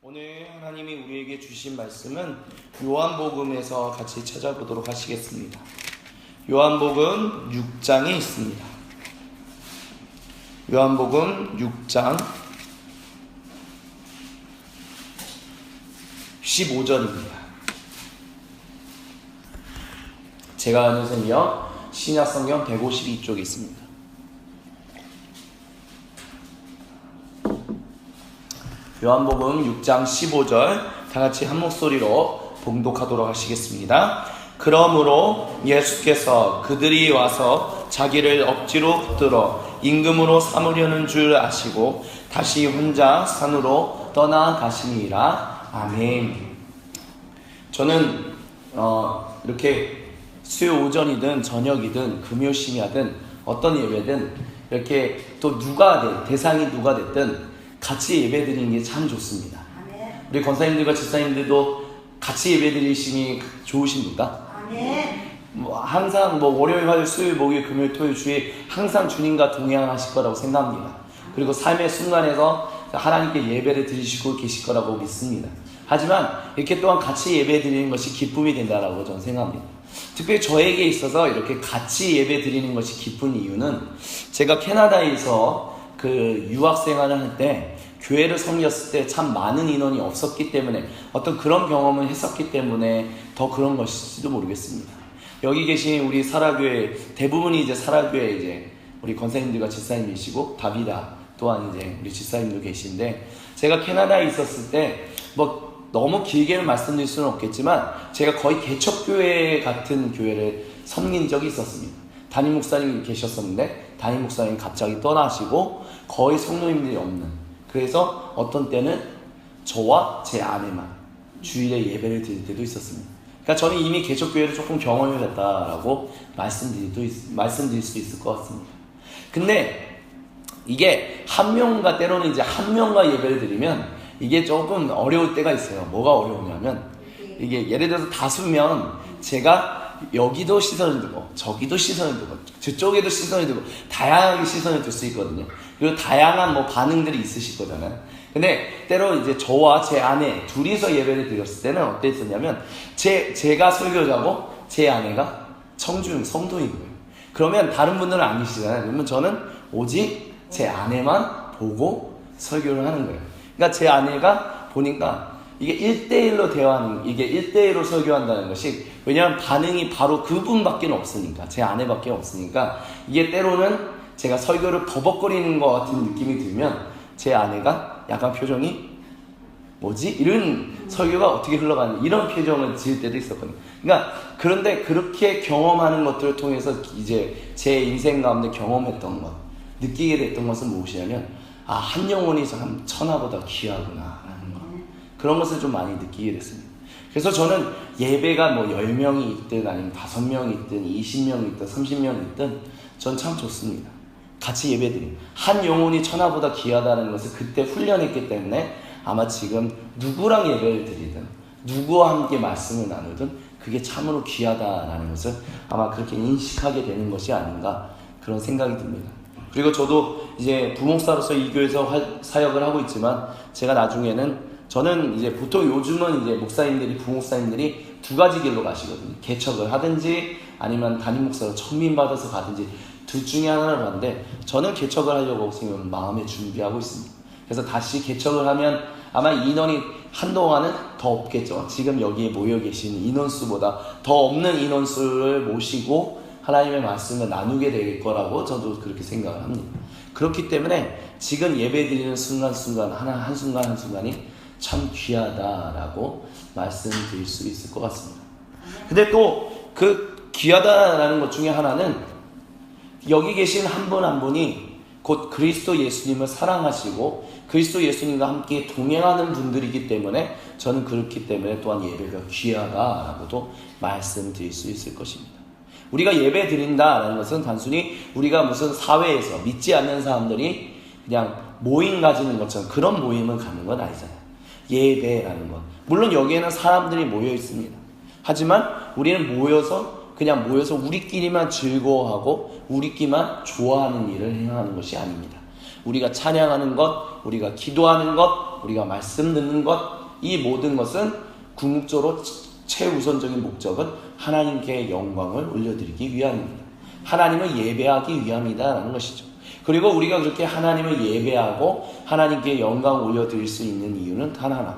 오늘 하나님이 우리에게 주신 말씀은 요한복음에서 같이 찾아보도록 하시겠습니다. 요한복음 6장에 있습니다. 요한복음 6장 15절입니다. 제가 아는 성경 신약성경 152쪽에 있습니다. 요한복음 6장 15절 다같이 한 목소리로 봉독하도록 하시겠습니다. 그러므로 예수께서 그들이 와서 자기를 억지로 붙들어 임금으로 삼으려는 줄 아시고 다시 혼자 산으로 떠나가시니라. 아멘. 저는 이렇게 수요 오전이든 저녁이든 금요 심야든 어떤 예배든 이렇게 또 대상이 누가 됐든 같이 예배 드리는 게 참 좋습니다. 아멘. 우리 권사님들과 집사님들도 같이 예배 드리시니 좋으십니까? 아멘. 항상 월요일, 화요일, 수요일, 목요일, 금요일, 토요일, 주일 항상 주님과 동행하실 거라고 생각합니다. 그리고 삶의 순간에서 하나님께 예배를 드리시고 계실 거라고 믿습니다. 하지만 이렇게 또한 같이 예배 드리는 것이 기쁨이 된다라고 저는 생각합니다. 특별히 저에게 있어서 이렇게 같이 예배 드리는 것이 기쁜 이유는 제가 캐나다에서 유학 생활을 할 때 교회를 섬겼을 때 참 많은 인원이 없었기 때문에 어떤 그런 경험을 했었기 때문에 더 그런 것일지도 모르겠습니다. 여기 계신 우리 사라교회 대부분이 이제 사라교회 이제 우리 권사님들과 집사님이시고 다비다 또한 이제 우리 집사님도 계신데 제가 캐나다에 있었을 때 너무 길게는 말씀드릴 수는 없겠지만 제가 거의 개척교회 같은 교회를 섬긴 적이 있었습니다. 담임 목사님이 계셨었는데 담임 목사님이 갑자기 떠나시고 거의 성도님들이 없는, 그래서 어떤 때는 저와 제 아내만 주일에 예배를 드릴 때도 있었습니다. 그러니까 저는 이미 개척교회를 조금 경험을 했다라고 말씀드릴 수 있을 것 같습니다. 근데 이게 때로는 이제 한 명과 예배를 드리면 이게 조금 어려울 때가 있어요. 뭐가 어려우냐면 이게 예를 들어서 다수면 제가 여기도 시선을 두고 저기도 시선을 두고 저쪽에도 시선을 두고 다양하게 시선을 둘 수 있거든요. 그리고 다양한 반응들이 있으실 거잖아요. 근데 때로 이제 저와 제 아내 둘이서 예배를 드렸을 때는 어땠었냐면 제가 설교자고 제 아내가 성도인 거예요. 그러면 다른 분들은 안 계시잖아요. 그러면 저는 오직 제 아내만 보고 설교를 하는 거예요. 그러니까 제 아내가 보니까 이게 1대1로 대화하는, 이게 1대1로 설교한다는 것이, 왜냐하면 반응이 바로 그분밖에 없으니까, 제 아내밖에 없으니까, 이게 때로는 제가 설교를 버벅거리는 것 같은 느낌이 들면, 제 아내가 약간 표정이, 이런 설교가 어떻게 흘러가는, 이런 표정을 지을 때도 있었거든요. 그러니까, 그런데 그렇게 경험하는 것들을 통해서 이제 제 인생 가운데 경험했던 것, 느끼게 됐던 것은 무엇이냐면, 한 영혼이 참 천하보다 귀하구나. 그런 것을 좀 많이 느끼게 됐습니다. 그래서 저는 예배가 10명이 있든 아니면 5명이 있든 20명이 있든 30명이 있든 전 참 좋습니다. 같이 예배드립니다. 한 영혼이 천하보다 귀하다는 것을 그때 훈련했기 때문에 아마 지금 누구랑 예배를 드리든 누구와 함께 말씀을 나누든 그게 참으로 귀하다라는 것을 아마 그렇게 인식하게 되는 것이 아닌가 그런 생각이 듭니다. 그리고 저도 이제 부목사로서 이 교회에서 사역을 하고 있지만 제가 나중에는 저는 이제 보통 요즘은 이제 부목사님들이 두 가지 길로 가시거든요. 개척을 하든지 아니면 담임 목사로 청민받아서 가든지 둘 중에 하나를 하는데 저는 개척을 하려고 지금 마음에 준비하고 있습니다. 그래서 다시 개척을 하면 아마 인원이 한동안은 더 없겠죠. 지금 여기에 모여 계신 인원수보다 더 없는 인원수를 모시고 하나님의 말씀을 나누게 될 거라고 저도 그렇게 생각을 합니다. 그렇기 때문에 지금 예배 드리는 순간순간 한순간이 참 귀하다라고 말씀드릴 수 있을 것 같습니다. 근데 또 그 귀하다라는 것 중에 하나는 여기 계신 한 분 한 분이 곧 그리스도 예수님을 사랑하시고 그리스도 예수님과 함께 동행하는 분들이기 때문에 저는 그렇기 때문에 또한 예배가 귀하다라고도 말씀드릴 수 있을 것입니다. 우리가 예배 드린다라는 것은 단순히 우리가 무슨 사회에서 믿지 않는 사람들이 그냥 모임 가지는 것처럼 그런 모임을 갖는 건 아니잖아요. 예배라는 것. 물론 여기에는 사람들이 모여 있습니다. 하지만 우리는 모여서 우리끼리만 즐거워하고 우리끼리만 좋아하는 일을 행하는 것이 아닙니다. 우리가 찬양하는 것, 우리가 기도하는 것, 것, 우리가 말씀 듣는 것, 이 모든 것은 궁극적으로 최우선적인 목적은 하나님께 영광을 올려드리기 위함입니다. 하나님을 예배하기 위함이다라는 것이죠. 그리고 우리가 그렇게 하나님을 예배하고 하나님께 영광을 올려드릴 수 있는 이유는 단 하나,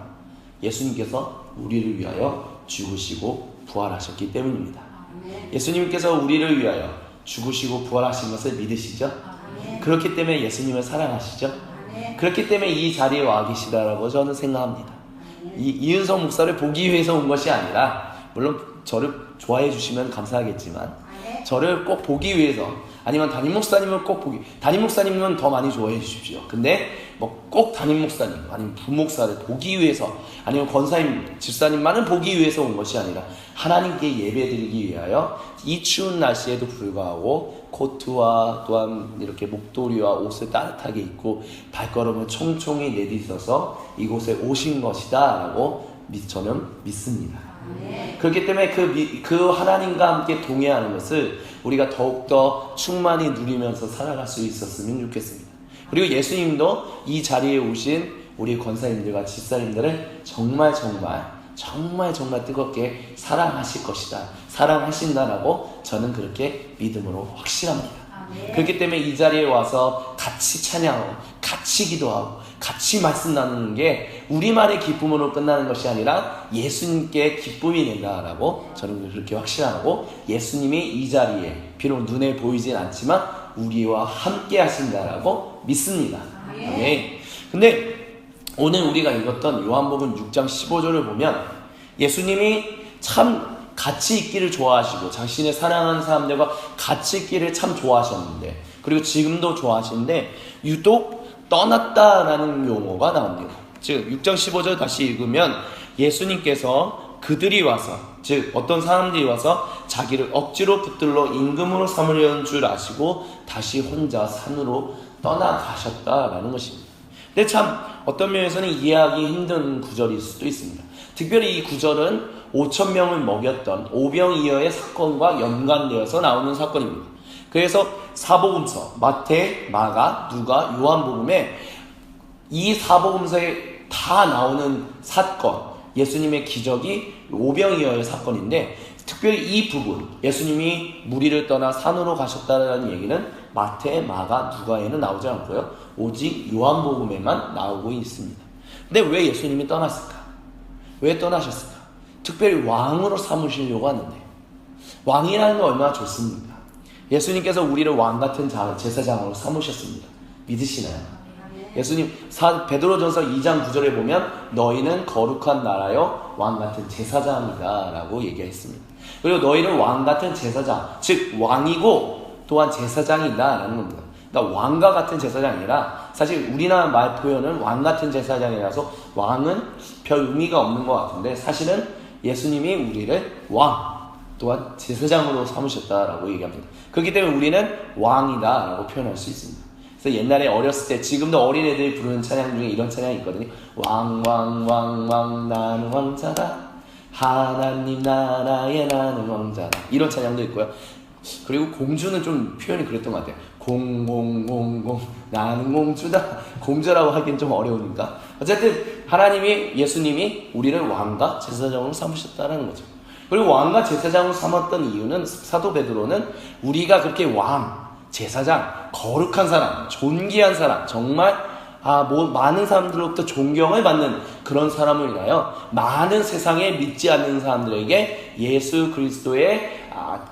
예수님께서 우리를 위하여 죽으시고 부활하셨기 때문입니다. 예수님께서 우리를 위하여 죽으시고 부활하신 것을 믿으시죠? 그렇기 때문에 예수님을 사랑하시죠? 그렇기 때문에 이 자리에 와 계시다라고 저는 생각합니다. 이은성 목사를 보기 위해서 온 것이 아니라, 물론 저를 좋아해 주시면 감사하겠지만 저를 꼭 보기 위해서, 아니면 담임 목사님을 꼭 보기, 담임 목사님은 더 많이 좋아해 주십시오. 근데 뭐 꼭 담임 목사님 아니면 부목사를 보기 위해서, 아니면 권사님, 집사님만을 보기 위해서 온 것이 아니라 하나님께 예배드리기 위하여 이 추운 날씨에도 불구하고 코트와 또한 이렇게 목도리와 옷을 따뜻하게 입고 발걸음을 총총히 내딛어서 이곳에 오신 것이다 라고 저는 믿습니다. 그렇기 때문에 그 하나님과 함께 동행하는 것을 우리가 더욱더 충만히 누리면서 살아갈 수 있었으면 좋겠습니다. 그리고 예수님도 이 자리에 오신 우리 권사님들과 집사님들을 정말 뜨겁게 사랑하실 것이다, 사랑하신다라고 저는 그렇게 믿음으로 확신합니다. 그렇기 때문에 이 자리에 와서 같이 찬양하고 같이 기도하고 같이 말씀 나누는 게 우리만의 기쁨으로 끝나는 것이 아니라 예수님께 기쁨이 된다라고 저는 그렇게 확신하고, 예수님이 이 자리에 비록 눈에 보이진 않지만 우리와 함께 하신다라고 믿습니다. 아멘. 근데 오늘 우리가 읽었던 요한복음 6장 15절을 보면 예수님이 참 같이 있기를 좋아하시고 자신의 사랑하는 사람들과 같이 있기를 참 좋아하셨는데, 그리고 지금도 좋아하시는데 유독 떠났다라는 용어가 나옵니다. 즉 6장 15절 다시 읽으면 예수님께서 그들이 와서, 즉 어떤 사람들이 와서 자기를 억지로 붙들러 임금으로 삼으려는 줄 아시고 다시 혼자 산으로 떠나가셨다라는 것입니다. 근데 참 어떤 면에서는 이해하기 힘든 구절일 수도 있습니다. 특별히 이 구절은 5,000명을 먹였던 오병이어의 사건과 연관되어서 나오는 사건입니다. 그래서 사복음서 마태, 마가, 누가, 요한복음에 이 사복음서에 다 나오는 사건, 예수님의 기적이 오병이어의 사건인데, 특별히 이 부분, 예수님이 무리를 떠나 산으로 가셨다는 얘기는 마태, 마가, 누가에는 나오지 않고요, 오직 요한복음에만 나오고 있습니다. 근데 왜 예수님이 떠났을까? 왜 떠나셨을까? 특별히 왕으로 삼으시려고 하는데, 왕이라는 건 얼마나 좋습니까? 예수님께서 우리를 왕같은 제사장으로 삼으셨습니다. 믿으시나요? 예수님 베드로전서 2장 9절에 보면 너희는 거룩한 나라요 왕같은 제사장이다 라고 얘기했습니다. 그리고 너희는 왕같은 제사장, 즉 왕이고 또한 제사장이다 라는 겁니다. 그러니까 왕과 같은 제사장이 아니라, 사실 우리나라 말 표현은 왕같은 제사장이라서 왕은 별 의미가 없는 것 같은데, 사실은 예수님이 우리를 왕 또한 제사장으로 삼으셨다라고 얘기합니다. 그렇기 때문에 우리는 왕이다 라고 표현할 수 있습니다. 그래서 옛날에 어렸을 때, 지금도 어린애들이 부르는 찬양 중에 이런 찬양이 있거든요. 왕 나는 왕자다, 하나님 나라에 나는 왕자다, 이런 찬양도 있고요. 그리고 공주는 좀 표현이 그랬던 것 같아요. 공공공공 나는 공주다. 공주라고 하기엔 좀 어려우니까 어쨌든 하나님이, 예수님이 우리를 왕과 제사장으로 삼으셨다는 거죠. 그리고 왕과 제사장으로 삼았던 이유는, 사도 베드로는 우리가 그렇게 왕, 제사장, 거룩한 사람, 존귀한 사람, 정말 많은 사람들로부터 존경을 받는 그런 사람을 인하여 많은 세상에 믿지 않는 사람들에게 예수 그리스도의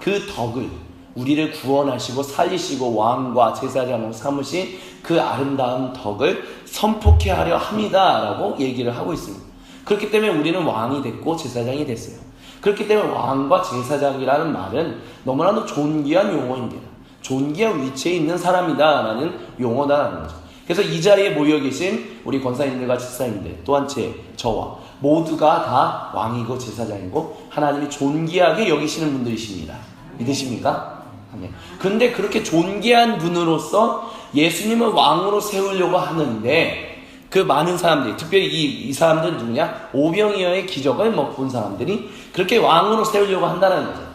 그 덕을, 우리를 구원하시고 살리시고 왕과 제사장으로 삼으신 그 아름다운 덕을 선포케 하려 합니다 라고 얘기를 하고 있습니다. 그렇기 때문에 우리는 왕이 됐고 제사장이 됐어요. 그렇기 때문에 왕과 제사장이라는 말은 너무나도 존귀한 용어입니다. 존귀한 위치에 있는 사람이다 라는 용어다라는 거죠. 그래서 이 자리에 모여 계신 우리 권사님들과 집사님들, 또한 저와 모두가 다 왕이고 제사장이고 하나님이 존귀하게 여기시는 분들이십니다. 믿으십니까? 아멘. 근데 그렇게 존귀한 분으로서 예수님을 왕으로 세우려고 하는데, 그 많은 사람들이, 특별히 이 사람들은 누구냐? 오병이어의 기적을 본 사람들이 그렇게 왕으로 세우려고 한다는 거죠.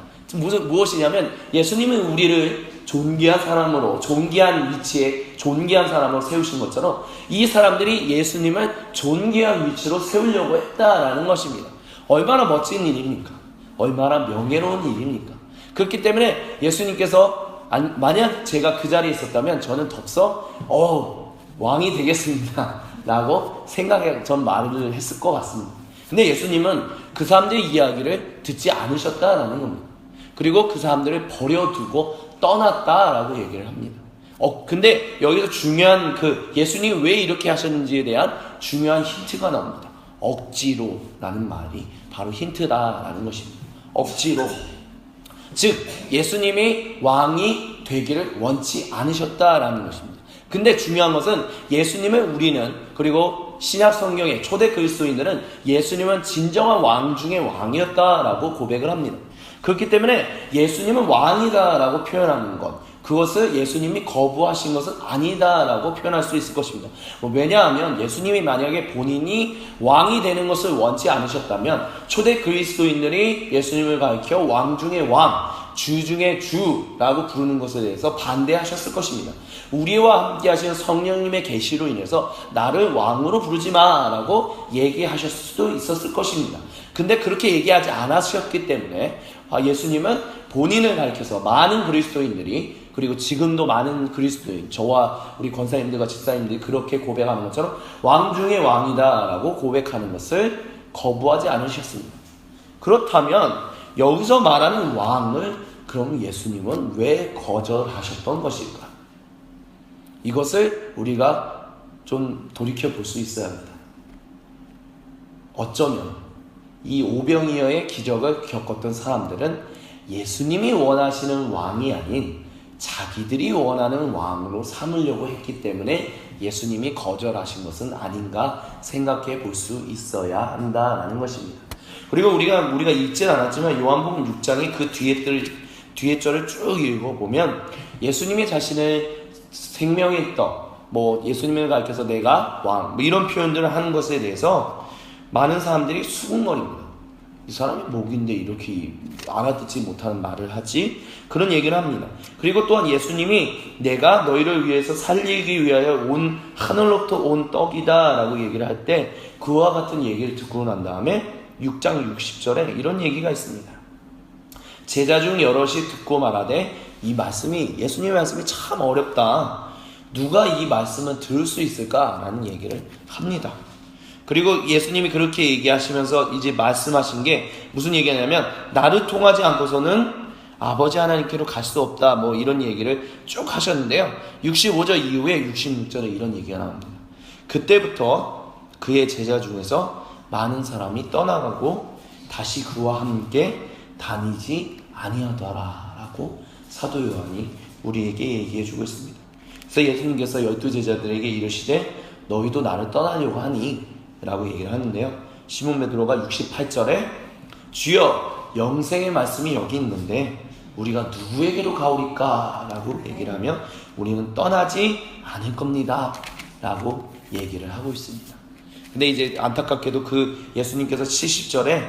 무엇이냐면 예수님은 우리를 존귀한 사람으로, 존귀한 위치에, 존귀한 사람으로 세우신 것처럼 이 사람들이 예수님을 존귀한 위치로 세우려고 했다라는 것입니다. 얼마나 멋진 일입니까? 얼마나 명예로운 일입니까? 그렇기 때문에 예수님께서 만약 제가 그 자리에 있었다면 저는 덥석 왕이 되겠습니다 라고 전 말을 했을 것 같습니다. 근데 예수님은 그 사람들의 이야기를 듣지 않으셨다라는 겁니다. 그리고 그 사람들을 버려두고 떠났다라고 얘기를 합니다. 근데 여기서 중요한 예수님이 왜 이렇게 하셨는지에 대한 중요한 힌트가 나옵니다. 억지로라는 말이 바로 힌트다라는 것입니다. 억지로. 즉 예수님이 왕이 되기를 원치 않으셨다라는 것입니다. 근데 중요한 것은 예수님을 우리는, 그리고 신약 성경의 초대 그리스도인들은 예수님은 진정한 왕 중의 왕이었다라고 고백을 합니다. 그렇기 때문에 예수님은 왕이다라고 표현하는 것, 그것을 예수님이 거부하신 것은 아니다라고 표현할 수 있을 것입니다. 왜냐하면 예수님이 만약에 본인이 왕이 되는 것을 원치 않으셨다면 초대 그리스도인들이 예수님을 가리켜 왕 중의 왕, 주 중의 주라고 부르는 것에 대해서 반대하셨을 것입니다. 우리와 함께 하시는 성령님의 계시로 인해서 나를 왕으로 부르지 마라고 얘기하셨을 수도 있었을 것입니다. 근데 그렇게 얘기하지 않으셨기 때문에 예수님은 본인을 가리켜서 많은 그리스도인들이, 그리고 지금도 많은 그리스도인, 저와 우리 권사님들과 집사님들이 그렇게 고백하는 것처럼 왕 중의 왕이다 라고 고백하는 것을 거부하지 않으셨습니다. 그렇다면 여기서 말하는 왕을 그럼 예수님은 왜 거절하셨던 것일까? 이것을 우리가 좀 돌이켜 볼 수 있어야 합니다. 어쩌면 이 오병이어의 기적을 겪었던 사람들은 예수님이 원하시는 왕이 아닌 자기들이 원하는 왕으로 삼으려고 했기 때문에 예수님이 거절하신 것은 아닌가 생각해 볼 수 있어야 한다라는 것입니다. 그리고 우리가 읽진 않았지만 요한복음 6장의 그 뒤에 절을 쭉 읽어보면 예수님이 자신을 생명의 떡, 예수님을 가리켜서 내가 왕, 이런 표현들을 하는 것에 대해서 많은 사람들이 수군거립니다. 이 사람이 목인데 이렇게 알아듣지 못하는 말을 하지? 그런 얘기를 합니다. 그리고 또한 예수님이 내가 너희를 위해서 살리기 위하여 하늘로부터 온 떡이다 라고 얘기를 할 때 그와 같은 얘기를 듣고 난 다음에 6장 60절에 이런 얘기가 있습니다. 제자 중 여럿이 듣고 말하되 예수님의 말씀이 참 어렵다. 누가 이 말씀을 들을 수 있을까라는 얘기를 합니다. 그리고 예수님이 그렇게 얘기하시면서 이제 말씀하신 게 무슨 얘기냐면 나를 통하지 않고서는 아버지 하나님께로 갈 수 없다, 이런 얘기를 쭉 하셨는데요. 65절 이후에 66절에 이런 얘기가 나옵니다. 그때부터 그의 제자 중에서 많은 사람이 떠나가고 다시 그와 함께 다니지 아니하더라 라고 사도 요한이 우리에게 얘기해주고 있습니다. 그래서 예수님께서 12제자들에게 이르시되 너희도 나를 떠나려고 하니? 라고 얘기를 하는데요. 시몬 베드로가 68절에 주여 영생의 말씀이 여기 있는데 우리가 누구에게로 가오리까? 라고 얘기를 하며 우리는 떠나지 않을 겁니다 라고 얘기를 하고 있습니다. 근데 이제 안타깝게도 예수님께서 70절에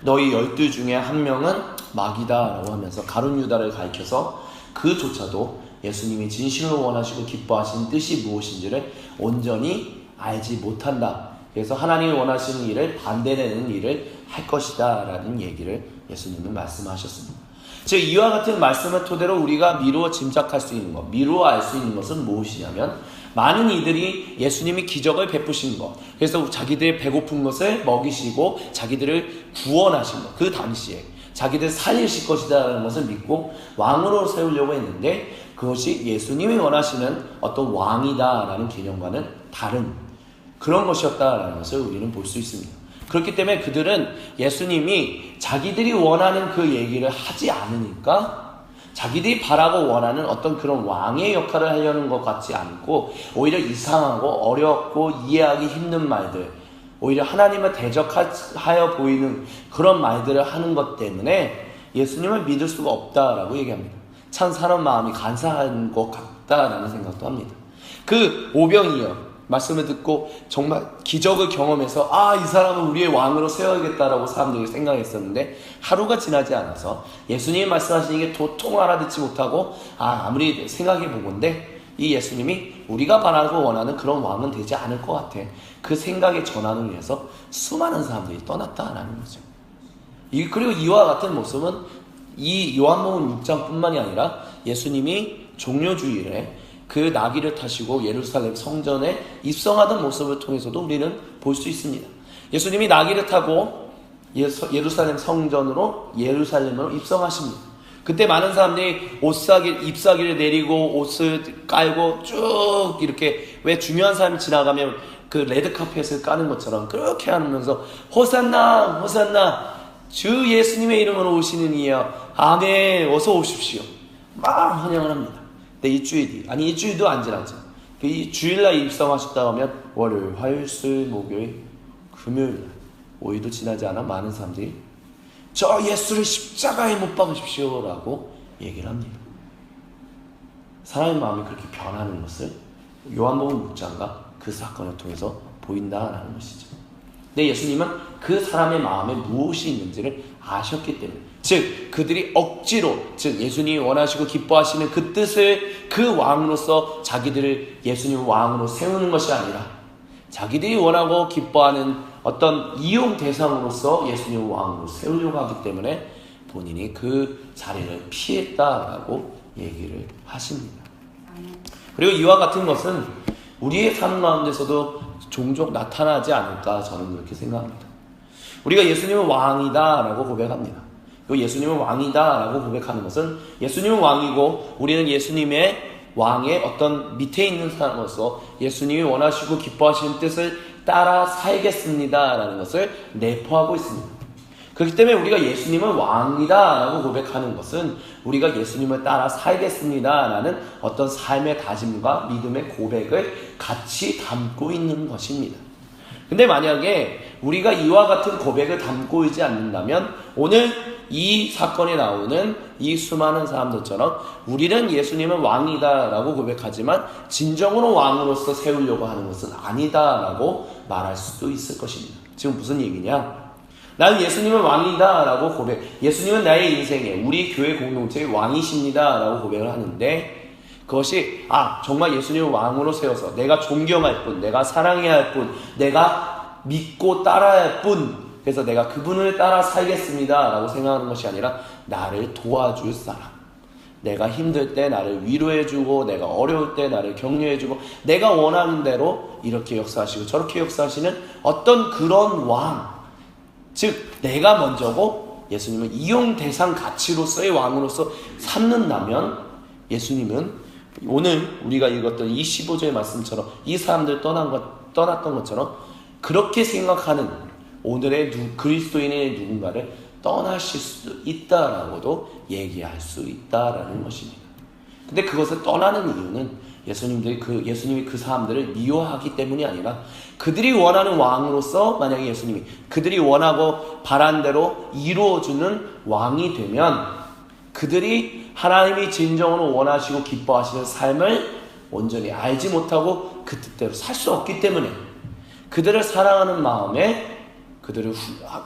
너희 12 중에 한 명은 마귀다 라고 하면서 가룟 유다를 가리켜서 그조차도 예수님이 진실을 원하시고 기뻐하신 뜻이 무엇인지를 온전히 알지 못한다. 그래서 하나님이 원하시는 일을 반대되는 일을 할 것이다 라는 얘기를 예수님은 말씀하셨습니다. 즉 이와 같은 말씀을 토대로 우리가 미루어 짐작할 수 있는 것, 미루어 알 수 있는 것은 무엇이냐면 많은 이들이 예수님이 기적을 베푸신 것, 그래서 자기들의 배고픈 것을 먹이시고 자기들을 구원하신 것, 그 당시에 자기들 살리실 것이다 라는 것을 믿고 왕으로 세우려고 했는데 그것이 예수님이 원하시는 어떤 왕이다 라는 개념과는 다른 그런 것이었다라는 것을 우리는 볼 수 있습니다. 그렇기 때문에 그들은 예수님이 자기들이 원하는 그 얘기를 하지 않으니까 자기들이 바라고 원하는 어떤 그런 왕의 역할을 하려는 것 같지 않고 오히려 이상하고 어렵고 이해하기 힘든 말들, 오히려 하나님을 대적하여 보이는 그런 말들을 하는 것 때문에 예수님을 믿을 수가 없다라고 얘기합니다. 참 사람 마음이 간사한 것 같다라는 생각도 합니다. 그 오병이어 말씀을 듣고 정말 기적을 경험해서 이 사람은 우리의 왕으로 세워야겠다라고 사람들이 생각했었는데 하루가 지나지 않아서 예수님이 말씀하시는 게 도통 알아듣지 못하고 아무리 생각해 보건데 이 예수님이 우리가 바라고 원하는 그런 왕은 되지 않을 것 같아. 그 생각의 전환을 위해서 수많은 사람들이 떠났다라는 거죠. 그리고 이와 같은 모습은 이 요한복음 6장뿐만이 아니라 예수님이 종료주일에 그 나귀를 타시고 예루살렘 성전에 입성하던 모습을 통해서도 우리는 볼 수 있습니다. 예수님이 나귀를 타고 예루살렘 성전으로 예루살렘으로 입성하십니다. 그때 많은 사람들이 잎사귀를 내리고 옷을 깔고 쭉 이렇게, 왜 중요한 사람이 지나가면 그 레드카펫을 까는 것처럼 그렇게 하면서 호산나 호산나 주 예수님의 이름으로 오시는 이여 아멘 어서 오십시오 막 환영을 합니다. 근데 이 주일도 안 지나죠. 이 주일날 입성하셨다 하면 월요일, 화요일, 수요일, 목요일, 금요일 5일도 지나지 않아 많은 사람들이 저 예수를 십자가에 못 박으십시오 라고 얘기를 합니다. 사람의 마음이 그렇게 변하는 것을 요한복음 6장과 그 사건을 통해서 보인다라는 것이죠. 근데 예수님은 그 사람의 마음에 무엇이 있는지를 아셨기 때문에, 즉 그들이 억지로, 즉 예수님이 원하시고 기뻐하시는 그 뜻을 그 왕으로서 자기들을 예수님 왕으로 세우는 것이 아니라 자기들이 원하고 기뻐하는 어떤 이용 대상으로서 예수님 왕으로 세우려고 하기 때문에 본인이 그 자리를 피했다라고 얘기를 하십니다. 그리고 이와 같은 것은 우리의 삶 가운데서도 종종 나타나지 않을까 저는 그렇게 생각합니다. 우리가 예수님은 왕이다라고 고백합니다. 예수님은 왕이다라고 고백하는 것은 예수님은 왕이고 우리는 예수님의 왕의 어떤 밑에 있는 사람으로서 예수님이 원하시고 기뻐하시는 뜻을 따라 살겠습니다라는 것을 내포하고 있습니다. 그렇기 때문에 우리가 예수님은 왕이다라고 고백하는 것은 우리가 예수님을 따라 살겠습니다라는 어떤 삶의 다짐과 믿음의 고백을 같이 담고 있는 것입니다. 근데 만약에 우리가 이와 같은 고백을 담고 있지 않는다면 오늘 이 사건에 나오는 이 수많은 사람들처럼 우리는 예수님은 왕이다라고 고백하지만 진정으로 왕으로서 세우려고 하는 것은 아니다라고 말할 수도 있을 것입니다. 지금 무슨 얘기냐? 나는 예수님은 왕이다라고 고백, 예수님은 나의 인생에 우리 교회 공동체의 왕이십니다라고 고백을 하는데 그것이 정말 예수님을 왕으로 세워서 내가 존경할 뿐, 내가 사랑해야 할 뿐, 내가 믿고 따라야 할 뿐, 그래서 내가 그분을 따라 살겠습니다 라고 생각하는 것이 아니라 나를 도와줄 사람, 내가 힘들 때 나를 위로해주고 내가 어려울 때 나를 격려해주고 내가 원하는 대로 이렇게 역사하시고 저렇게 역사하시는 어떤 그런 왕, 즉 내가 먼저고 예수님은 이용 대상 가치로서의 왕으로서 삼는다면 예수님은 오늘 우리가 읽었던 이 15절의 말씀처럼 이 사람들 떠났던 것처럼 그렇게 생각하는 오늘의 그리스도인의 누군가를 떠나실 수 있다라고도 얘기할 수 있다라는 것입니다. 근데 그것을 떠나는 이유는 예수님이 그 사람들을 미워하기 때문이 아니라 그들이 원하는 왕으로서 만약에 예수님이 그들이 원하고 바란 대로 이루어주는 왕이 되면 그들이 하나님이 진정으로 원하시고 기뻐하시는 삶을 온전히 알지 못하고 그 뜻대로 살 수 없기 때문에 그들을 사랑하는 마음에 그들을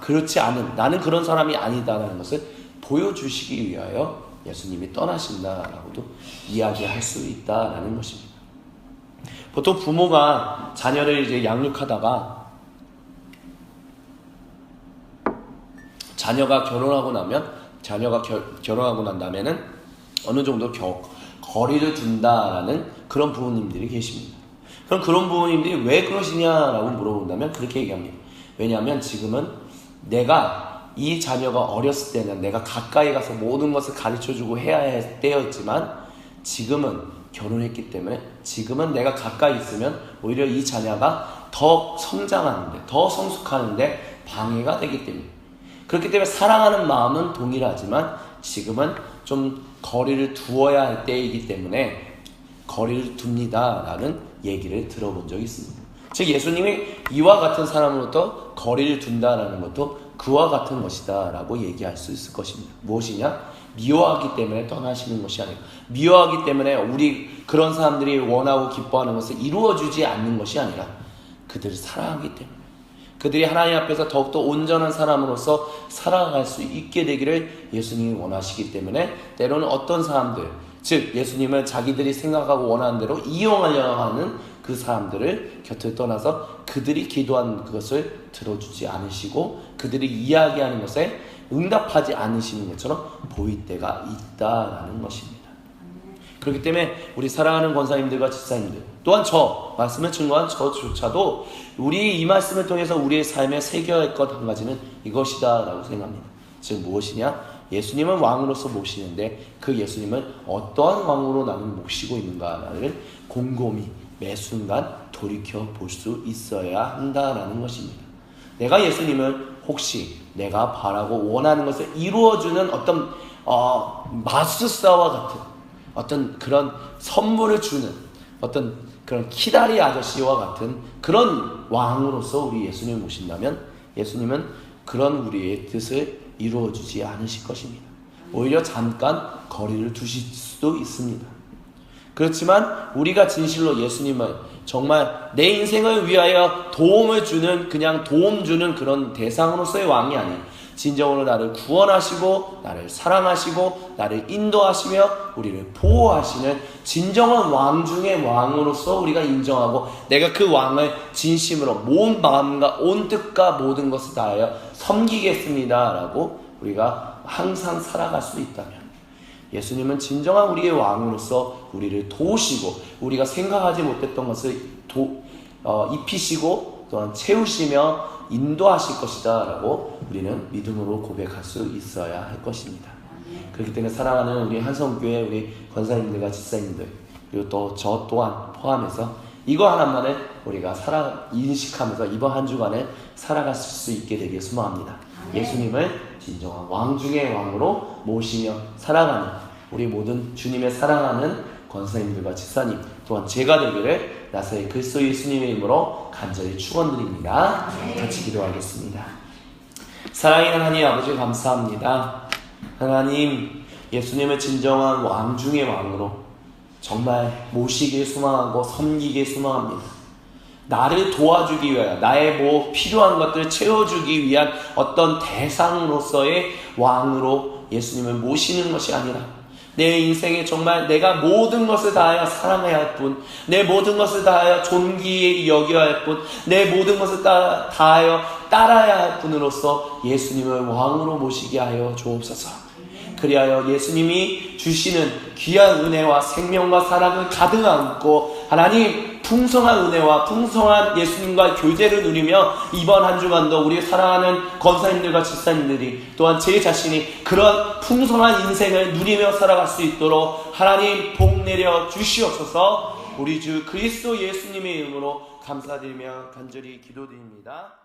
그렇지 않은, 나는 그런 사람이 아니다라는 것을 보여주시기 위하여 예수님이 떠나신다라고도 이야기할 수 있다라는 것입니다. 보통 부모가 자녀를 이제 양육하다가 자녀가 결혼하고 난 다음에는 어느 정도 거리를 둔다라는 그런 부모님들이 계십니다. 그럼 그런 부모님들이 왜 그러시냐라고 물어본다면 그렇게 얘기합니다. 왜냐하면 지금은 내가 이 자녀가 어렸을 때는 내가 가까이 가서 모든 것을 가르쳐주고 해야 할 때였지만 지금은 결혼했기 때문에 지금은 내가 가까이 있으면 오히려 이 자녀가 더 성장하는데 더 성숙하는데 방해가 되기 때문에 그렇기 때문에 사랑하는 마음은 동일하지만 지금은 좀 거리를 두어야 할 때이기 때문에 거리를 둡니다 라는 얘기를 들어본 적이 있습니다. 즉 예수님이 이와 같은 사람으로부터 거리를 둔다라는 것도 그와 같은 것이다 라고 얘기할 수 있을 것입니다. 무엇이냐? 미워하기 때문에 떠나시는 것이 아니라 미워하기 때문에 우리 그런 사람들이 원하고 기뻐하는 것을 이루어주지 않는 것이 아니라 그들을 사랑하기 때문에 그들이 하나님 앞에서 더욱더 온전한 사람으로서 살아갈 수 있게 되기를 예수님이 원하시기 때문에 때로는 어떤 사람들 즉 예수님은 자기들이 생각하고 원하는 대로 이용하려고 하는 그 사람들을 곁을 떠나서 그들이 기도한 그것을 들어주지 않으시고 그들이 이야기하는 것에 응답하지 않으시는 것처럼 보일 때가 있다라는 것입니다. 그렇기 때문에 우리 사랑하는 권사님들과 집사님들, 또한 저 말씀을 증거한 저조차도 우리 이 말씀을 통해서 우리의 삶에 새겨야 할 것 한 가지는 이것이다 라고 생각합니다. 즉 무엇이냐? 예수님은 왕으로서 모시는데 그 예수님은 어떠한 왕으로 나는 모시고 있는가를 곰곰이 매 순간 돌이켜 볼 수 있어야 한다라는 것입니다. 내가 예수님을 혹시 내가 바라고 원하는 것을 이루어주는 어떤 마술사와 같은 어떤 그런 선물을 주는 어떤 그런 키다리 아저씨와 같은 그런 왕으로서 우리 예수님을 모신다면 예수님은 그런 우리의 뜻을 이루어주지 않으실 것입니다. 오히려 잠깐 거리를 두실 수도 있습니다. 그렇지만 우리가 진실로 예수님을 정말 내 인생을 위하여 도움을 주는 그냥 도움 주는 그런 대상으로서의 왕이 아닌 진정으로 나를 구원하시고 나를 사랑하시고 나를 인도하시며 우리를 보호하시는 진정한 왕 중의 왕으로서 우리가 인정하고 내가 그 왕을 진심으로 온 마음과 온 뜻과 모든 것을 다하여 섬기겠습니다 라고 우리가 항상 살아갈 수 있다면 예수님은 진정한 우리의 왕으로서 우리를 도우시고 우리가 생각하지 못했던 것을 입히시고 또한 채우시며 인도하실 것이다 라고 우리는 믿음으로 고백할 수 있어야 할 것입니다. 그렇기 때문에 사랑하는 우리 한성교회 우리 권사님들과 집사님들 그리고 또 저 또한 포함해서 이거 하나만을 우리가 인식하면서 이번 한 주간에 살아갈 수 있게 되길 소망합니다. 예수님을 진정한 왕 중의 왕으로 모시며 살아가는 우리 모든 주님의 사랑하는 권사님들과 집사님 또한 제가 되기를 나사렛 그리스도 예수님의 이름으로 간절히 축원드립니다. 같이 기도하겠습니다. 사랑의 하나님 아버지 감사합니다. 하나님 예수님을 진정한 왕 중의 왕으로 정말 모시길 소망하고 섬기길 소망합니다. 나를 도와주기 위하여 나의 필요한 것들을 채워주기 위한 어떤 대상으로서의 왕으로 예수님을 모시는 것이 아니라 내 인생에 정말 내가 모든 것을 다하여 사랑해야 할 뿐, 내 모든 것을 다하여 존귀히 여겨야 할 뿐, 내 모든 것을 다하여 따라야 할 뿐으로서 예수님을 왕으로 모시게 하여 주옵소서. 그리하여 예수님이 주시는 귀한 은혜와 생명과 사랑을 가득 안고 하나님 풍성한 은혜와 풍성한 예수님과 교제를 누리며 이번 한 주간도 우리 사랑하는 권사님들과 집사님들이 또한 제 자신이 그런 풍성한 인생을 누리며 살아갈 수 있도록 하나님 복 내려 주시옵소서. 우리 주 그리스도 예수님의 이름으로 감사드리며 간절히 기도드립니다.